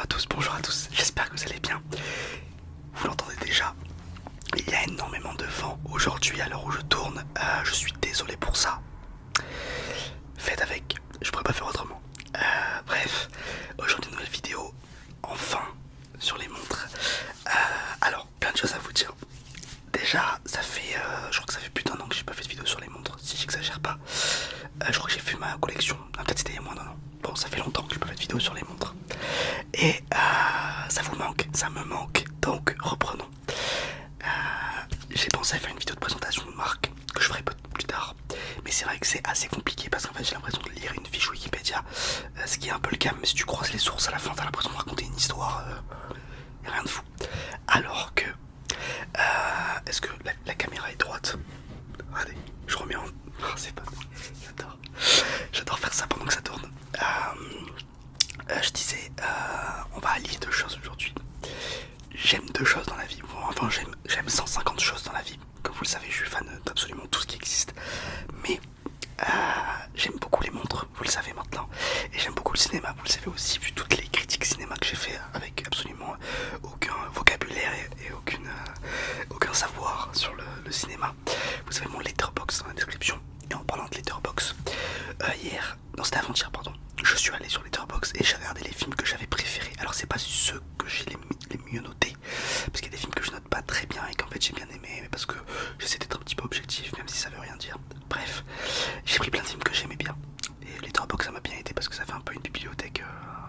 à tous, bonjour à tous, j'espère que vous allez bien. Vous l'entendez déjà, il y a énormément de vent aujourd'hui à l'heure où je tourne, je suis désolé pour ça. Faites avec, je pourrais pas faire autrement. Bref, aujourd'hui nouvelle vidéo, enfin, sur les montres. Alors, plein de choses à vous dire. Déjà, ça fait, je crois que ça fait plus d'un an que j'ai pas fait de vidéo sur les montres, si j'exagère pas. Je crois que j'ai fait ma collection, peut-être c'était il y a moins d'un an. Bon, ça fait longtemps que j'ai pas fait de vidéo sur les montres. Et ça vous manque, ça me manque, donc reprenons. J'ai pensé à faire une vidéo de présentation de marque que je ferai plus tard. Mais c'est vrai que c'est assez compliqué parce qu'en fait j'ai l'impression de lire une fiche Wikipédia, ce qui est un peu le cas, mais si tu croises les sources à la fin t'as l'impression de raconter une histoire, rien de fou. Alors que, est-ce que la caméra est droite? Regardez, je remets en... Oh, c'est pas... J'adore faire ça pendant que ça tourne. Je disais, on va allier deux choses aujourd'hui. J'aime deux choses dans la vie. Bon, enfin, j'aime 150 choses dans la vie. Comme vous le savez, je suis fan d'absolument tout ce qui existe. Mais j'aime beaucoup les montres, vous le savez maintenant. Et j'aime beaucoup le cinéma, vous le savez aussi, vu toutes les critiques cinéma que j'ai fait avec absolument aucun vocabulaire et aucun savoir sur le cinéma. Vous avez mon Letterboxd dans la description. Et en parlant de Letterboxd, c'était avant-hier, pardon. Je suis allé sur Letterboxd et j'ai regardé les films que j'avais préférés. Alors c'est pas ceux que j'ai les mieux notés, parce qu'il y a des films que je note pas très bien et qu'en fait j'ai bien aimé, mais parce que j'essaie d'être un petit peu objectif, même si ça veut rien dire. Bref, j'ai pris plein de films que j'aimais bien. Et Letterboxd ça m'a bien aidé parce que ça fait un peu une bibliothèque,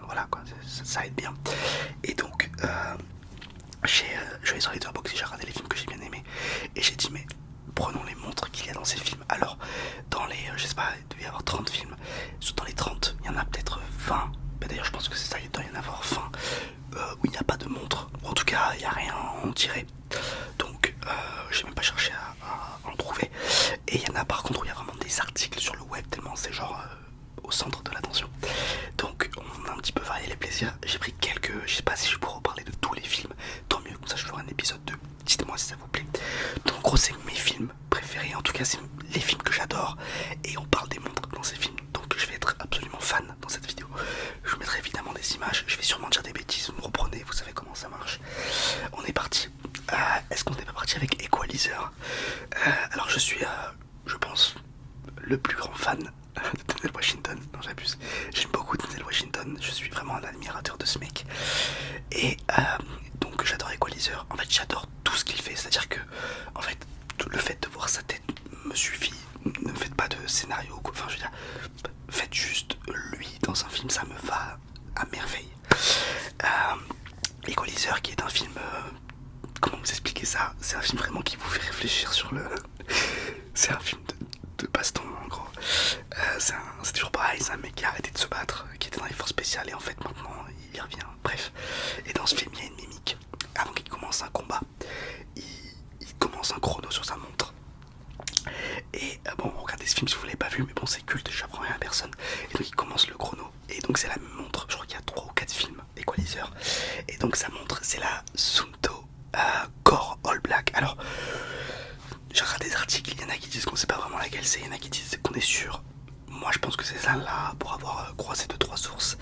voilà quoi, ça aide bien. Et donc, je suis allé sur Letterboxd et j'ai regardé les films que j'ai bien aimés. Et j'ai dit mais prenons les montres qu'il y a dans ces films. Alors, dans les, je sais pas, il devait y avoir 30 films. Dans les 30, il y en a peut-être 20. Bah, d'ailleurs, je pense que c'est ça, il doit y en avoir 20 où il n'y a pas de montre. En tout cas, il n'y a rien à en tirer. Donc, j'ai même pas cherché à en trouver. Et il y en a par contre où il y a vraiment des articles sur le web, tellement c'est genre au centre de l'attention. Donc, on a un petit peu varié les plaisirs. J'ai pris quelques, je sais pas si je pourrais parler de tous les films. Tant mieux, comme ça je ferai un épisode 2. Dites-moi si ça vous plaît. Donc en gros c'est mes films préférés, en tout cas c'est les films que j'adore. Et on parle des montres dans ces films, donc je vais être absolument fan dans cette vidéo. Je vous mettrai évidemment des images, je vais sûrement dire des bêtises, vous me reprenez, vous savez comment ça marche. On est parti. Est-ce qu'on n'est pas parti avec Equalizer? Alors je suis, je pense, le plus grand fan de Denzel Washington. Non j'abuse, j'aime beaucoup Denzel Washington, je suis vraiment un admirateur de ce mec. Et donc j'adore Equalizer, en fait j'adore tout ce qu'il fait, c'est-à-dire que en fait le fait de voir sa tête me suffit. Ne faites pas de scénario, enfin je veux dire, faites juste lui dans un film, ça me va à merveille. Equalizer qui est un film, comment vous expliquer ça? C'est un film vraiment qui vous fait réfléchir sur le... C'est un film de baston en gros. C'est toujours pareil, c'est un mec qui a arrêté de se battre, qui était dans les forces spéciales et en fait maintenant il y revient, bref. Et dans ce film il y a une mimique. Avant qu'il commence un combat, il commence un chrono sur sa montre. Et bon, regardez ce film si vous l'avez pas vu, mais bon c'est culte, j'apprends rien à personne. Et donc il commence le chrono, et donc c'est la même montre, je crois qu'il y a 3 ou 4 films Equalizer. Et donc sa montre c'est la Suunto Core All Black. Alors, j'ai regardé des articles, il y en a qui disent qu'on sait pas vraiment laquelle c'est, il y en a qui disent qu'on est sûr. Moi je pense que c'est celle-là, pour avoir croisé 2-3 sources.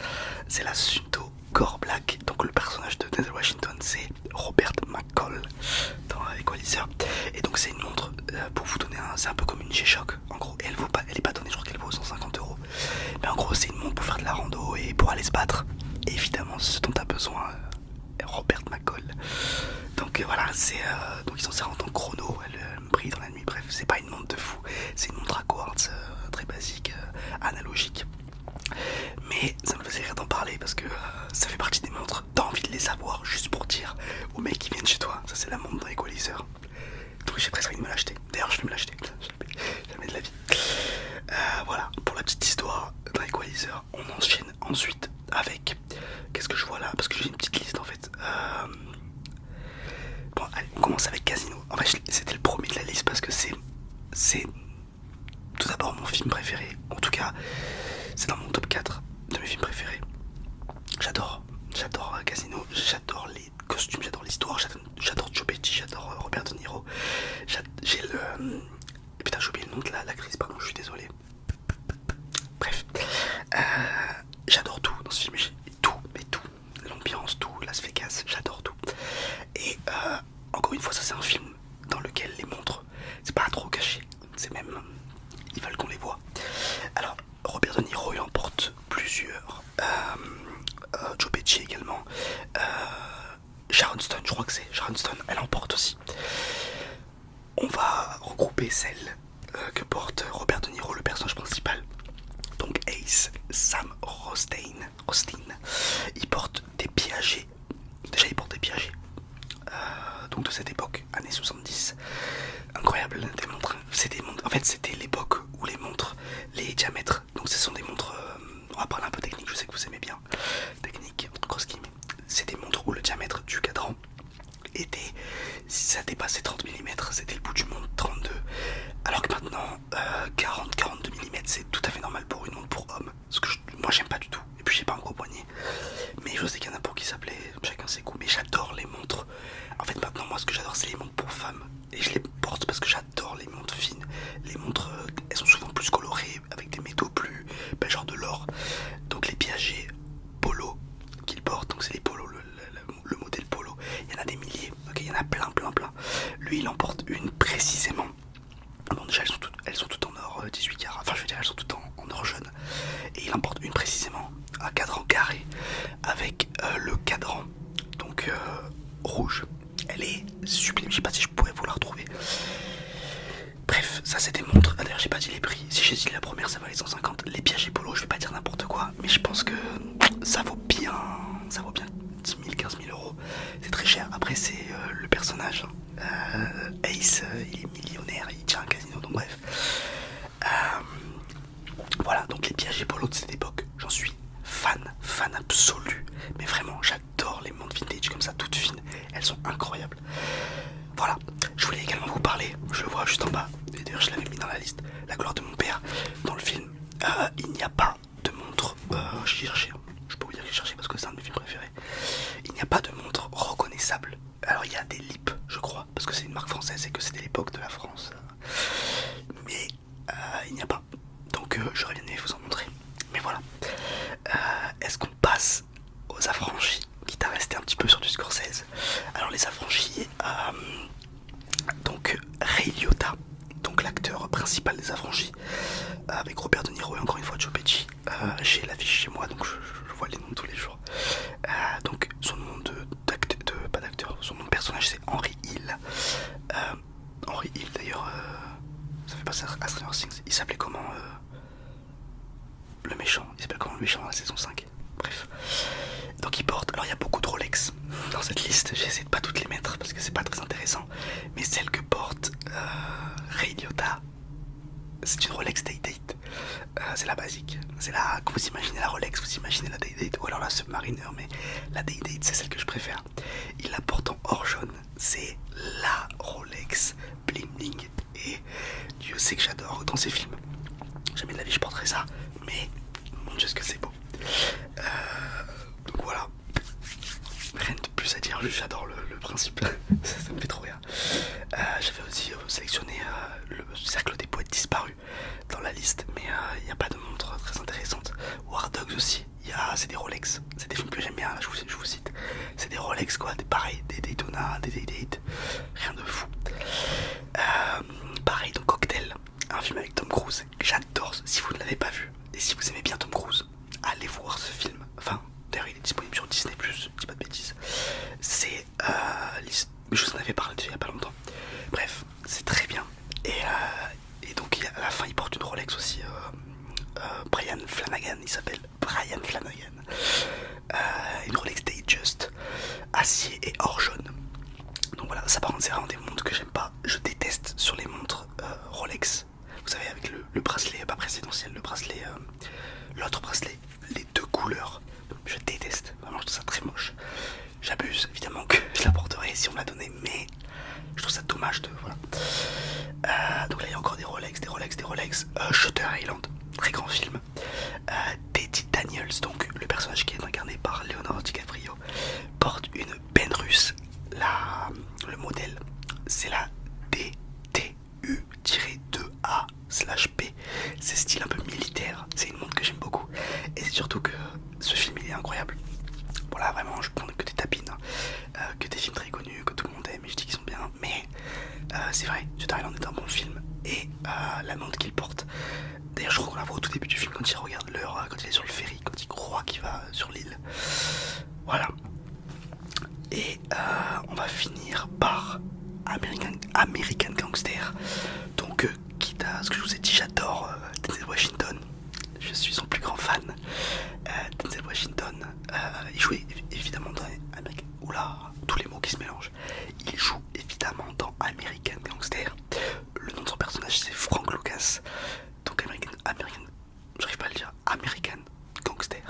C'est la Suunto Core Black, donc le personnage de Denzel Washington c'est Robert McCall dans Equalizer. Et donc c'est une montre, pour vous donner c'est un peu comme une G-Shock en gros, et elle est pas donnée, je crois qu'elle vaut 150€. Mais en gros c'est une montre pour faire de la rando et pour aller se battre. Et évidemment ce dont a besoin Robert McCall. Donc voilà, donc ils s'en servent en tant que chrono, elle me brille dans la nuit, bref, c'est pas une montre de fou, c'est une montre à quartz très basique, analogique. Mais ça me faisait rire d'en parler parce que ça fait partie des montres, t'as envie de les avoir juste pour dire aux mecs qui viennent chez toi, ça c'est la montre dans Equalizer. Donc j'ai presque envie de me l'acheter, d'ailleurs je vais me l'acheter, jamais de la vie. Voilà, pour la petite histoire dans Equalizer, on enchaîne ensuite avec, qu'est-ce que je vois là, parce que j'ai une petite liste en fait. Bon allez, on commence avec Casino. En fait c'était le premier de la liste parce que c'est tout d'abord mon film préféré, en tout cas c'est dans mon top 4 de mes films préférés. J'adore Casino, j'adore les costumes, j'adore l'histoire, j'adore Joe Pesci, j'adore Robert De Niro. J'ai le... Putain j'ai oublié le nom de l'actrice, pardon, je suis désolé. Bref, j'adore tout dans ce film, tout, mais tout. L'ambiance, Joe Pesci également, Sharon Stone, je crois que c'est Sharon Stone, elle en porte aussi. On va regrouper celle que porte Robert De Niro, le personnage principal. Donc Ace, Sam Rothstein, il porte des Piaget. Déjà il porte des Piaget, donc de cette époque, années 70. Incroyable, des montres. En fait c'était l'époque où les montres, les diamètres, donc ce sont des montres, on va parler un peu technique, je sais que vous aimez bien. Technique, entre grosses guillemets. C'est des montres où le diamètre du cadran était, si ça dépassait 30 mm, c'était le bout du monde, 32. Alors que maintenant, 40-42 mm, c'est tout à fait normal pour une montre pour homme. Ce que moi j'aime pas du tout. Et puis j'ai pas un gros poignet. Mais je sais qu'il y en a pour qui ça plaît, chacun ses goûts. Mais j'adore les montres. En fait maintenant, moi ce que j'adore, c'est les montres pour femmes. Et je les porte parce que j'adore les montres fines. Les montres, elles sont souvent plus colorées, avec des métaux plus, genre de l'or. Donc les Piaget Polo qu'il porte, donc c'est les polos, le modèle Polo. Il y en a des milliers, ok, il y en a plein. Lui il en porte une précisément. Bon déjà elles sont toutes en or 18 carats, enfin je veux dire elles sont toutes en or jaune. Et il en porte une précisément, un cadran carré, avec le cadran, donc rouge. Elle est sublime, je sais pas si je pourrais vous la retrouver. Bref, ça c'est des montres, d'ailleurs j'ai pas dit les prix, si j'ai dit la première ça valait 150. Les Piaget Polo, je vais pas dire n'importe quoi, mais je pense que ça vaut bien 10 000, 15 000 euros. C'est très cher, après c'est le personnage. Ace, il est millionnaire, il tient un casino, donc bref. Voilà, donc les Piaget Polo de cette époque, j'en suis fan absolu. Mais vraiment, j'adore les montres vintage comme ça, toutes fines, elles sont incroyables. Voilà, je voulais également vous parler, je le vois juste en bas, et d'ailleurs je l'avais mis dans la liste, La gloire de mon père. Dans le film, il n'y a pas de montre, j'ai cherché, je peux vous dire que j'ai cherché parce que c'est un de mes films préférés. Il n'y a pas de montre reconnaissable. Alors il y a des LIP, je crois, parce que c'est une marque française et que c'était l'époque de la France. Mais il n'y a pas. Donc j'aurais bien aimé vous en montrer. Mais voilà. Est-ce qu'on passe aux affranchis, quitte à rester un petit peu sur du Scorsese? Alors les affranchis, donc Ray Liotta, donc l'acteur principal des affranchis, avec Robert De Niro et encore une fois Joe Pesci. J'ai l'affiche chez moi, donc je vois les noms tous les jours. Donc son nom pas d'acteur, son nom de personnage c'est Henry Hill. Henry Hill d'ailleurs, ça fait passer à Stranger Things. Il s'appelait comment le méchant? Il s'appelle comment le méchant dans la saison 5? Bref. Donc il porte, alors il y a beaucoup de Rolex dans cette liste, j'essaie de pas toutes les mettre parce que c'est pas très intéressant. Mais celle que porte Ray Liotta, c'est une Rolex Day-Date. C'est la basique. C'est là, quand vous imaginez la Rolex, vous imaginez la Day-Date ou alors la Submariner, mais la Day-Date c'est celle que je préfère. Il la porte en or jaune, c'est la Rolex bling bling. Et Dieu sait que j'adore dans ces films. Jamais de la vie je porterai ça, mais mon Dieu ce que c'est beau. Donc voilà, rien de plus à dire, j'adore le principe, ça me fait trop rire. J'avais aussi sélectionné le cercle des poètes disparus dans la liste, mais il n'y a pas de montre très intéressante. War Dogs aussi, c'est des Rolex, c'est des films que j'aime bien, là, je vous cite. C'est des Rolex quoi, pareil, des Daytona, des Day-Date, rien de fou. Pareil, donc Cocktail, un film avec Tom Cruise, j'adore, si vous ne l'avez pas vu, et si vous aimez bien Tom Cruise, allez voir ce film. Enfin, d'ailleurs il est disponible sur Disney+, je dis pas de bêtises. C'est mais je vous en avais parlé déjà il y a pas longtemps. Bref, c'est très bien. Et donc à la fin il porte une Rolex aussi. Brian Flanagan, il s'appelle Brian Flanagan. Une Rolex Datejust, acier et or jaune. Donc voilà, ça par contre c'est vraiment des montres que j'aime pas. Je déteste sur les montres Rolex. Vous savez avec le bracelet, pas présidentiel, le bracelet, l'autre bracelet, les deux couleurs. Je déteste, vraiment je trouve ça très moche. J'abuse évidemment que je la porterai si on me l'a donné, mais je trouve ça dommage de voilà. Donc là il y a encore des Rolex. Shutter Island, très grand film. Teddy Daniels, donc le personnage qui est incarné par Leonardo DiCaprio, porte une Penrose. Le modèle c'est la DTU-2A/P. C'est style un peu militaire. C'est une montre que j'aime beaucoup. Et c'est surtout que ce film il est incroyable. Voilà, vraiment, je prends que des tapines, que des films très connus, que tout le monde aime, et je dis qu'ils sont bien, mais c'est vrai, Shutter Island est un bon film, et la montre qu'il porte, d'ailleurs je crois qu'on la voit au tout début du film quand il regarde l'heure, quand il est sur le ferry, quand il croit qu'il va Voilà. Et on va finir par American Gangster. Donc quitte à ce que je vous ai dit, j'adore Denzel Washington. Je suis son plus grand fan. Denzel Washington, il jouait évidemment dans American... Oula, tous les mots qui se mélangent. Il joue évidemment dans American Gangster. Le nom de son personnage c'est Frank Lucas. Donc American, j'arrive pas à le dire, American Gangster.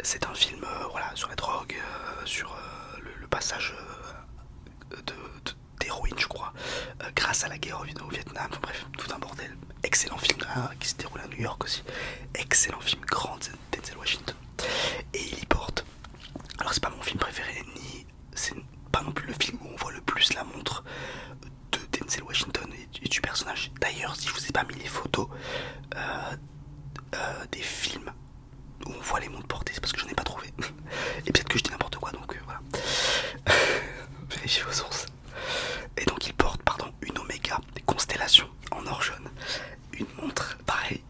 C'est un film voilà, sur la drogue, sur le passage d'héroïne je crois, grâce à la guerre au Vietnam, enfin, bref, tout un bordel. Excellent film qui se déroule à New York aussi. Excellent film, grand Denzel Washington. Et il y porte, alors c'est pas mon film préféré, ni c'est pas non plus le film où on voit le plus la montre de Denzel Washington et du personnage. D'ailleurs, si je vous ai pas mis les photos des films où on voit les montres portées, c'est parce que je n'en ai pas trouvé. Et peut-être que je dis n'importe quoi, donc voilà. Vérifiez vos sources. Et donc il porte, pardon, une Omega Constellation en or jaune. Une montre, pareil,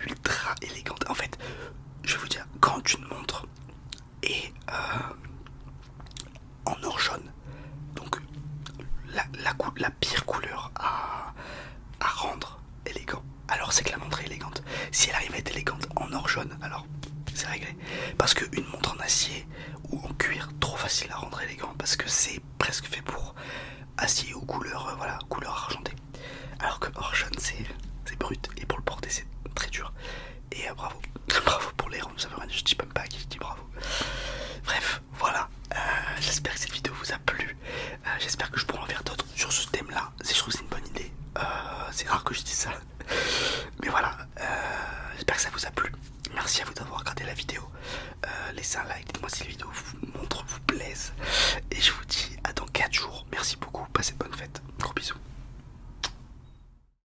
ultra élégante. En fait, je vais vous dire, quand une montre est en or jaune, donc la pire couleur à rendre élégant, alors c'est que la montre est élégante. Si elle arrive à être élégante en or jaune, alors c'est réglé. Parce qu'une montre en acier ou en cuir, trop facile à rendre élégant, parce que c'est presque fait pour acier ou couleur, voilà, couleur argentée. Alors que or jaune c'est brut, et pour le porter c'est très dur. Et bravo, bravo pour les rendre, ça veut rien dire, je dis même pas à qui je dis bravo. Bref, voilà, j'espère que cette vidéo vous a plu. J'espère que je pourrai en faire d'autres sur ce thème là, si je trouve que c'est une bonne idée. C'est rare que je dise ça. Mais voilà, j'espère que ça vous a plu. Merci à vous d'avoir regardé la vidéo. Laissez un like, dites-moi si les vidéos vous plaisent.